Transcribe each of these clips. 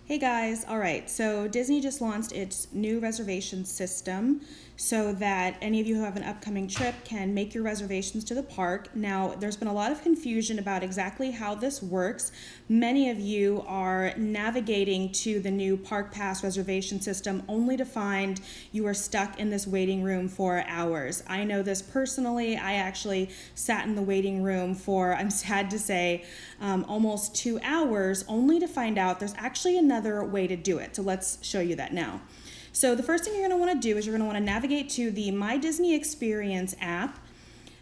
Hey guys, all right, so Disney just launched its new reservation system so that any of you who have an upcoming trip can make your reservations to the park. Now, there's been a lot of confusion about exactly how this works. Many of you are navigating to the new Park Pass reservation system only to find you are stuck in this waiting room for hours. I know this personally. I actually sat in the waiting room for, I'm sad to say, almost 2 hours only to find out there's actually another way to do it. So let's show you that now. So the first thing you're going to want to do is you're going to want to navigate to the My Disney Experience app.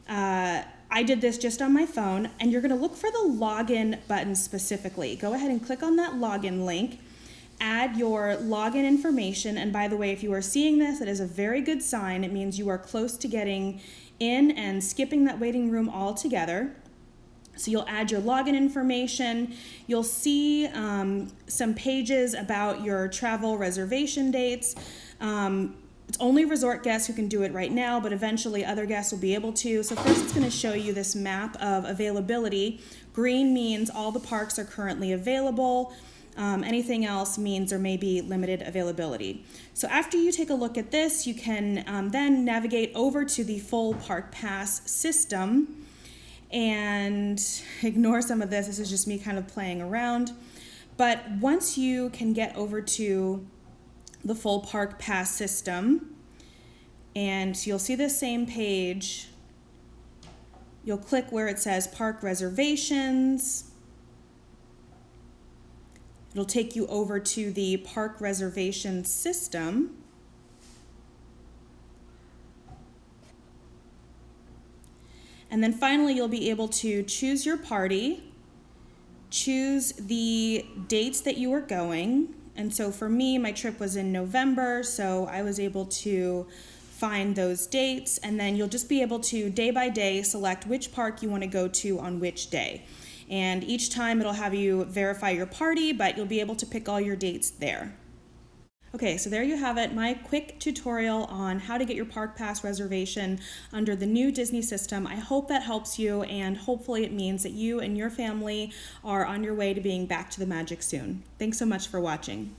I did this just on my phone, and you're going to look for the login button specifically. Go ahead and click on that login link. Add your login information, and by the way, if you are seeing this, it is a very good sign. It means you are close to getting in and skipping that waiting room altogether. So you'll add your login information. You'll see some pages about your travel reservation dates. It's only resort guests who can do it right now, but eventually other guests will be able to. So first it's going to show you this map of availability. Green means all the parks are currently available. Anything else means there may be limited availability. So after you take a look at this, you can then navigate over to the full Park Pass system. And ignore some of this. This is just me kind of playing around. But once you can get over to the full Park Pass system, and you'll see the same page, you'll click where it says Park Reservations. It'll take you over to the Park Reservation system. And then finally, you'll be able to choose your party, choose the dates that you are going. And so for me, my trip was in November, so I was able to find those dates. And then you'll just be able to, day by day, select which park you want to go to on which day. And each time it'll have you verify your party, but you'll be able to pick all your dates there. Okay, so there you have it, my quick tutorial on how to get your Park Pass reservation under the new Disney system. I hope that helps you, and hopefully it means that you and your family are on your way to being back to the magic soon. Thanks so much for watching.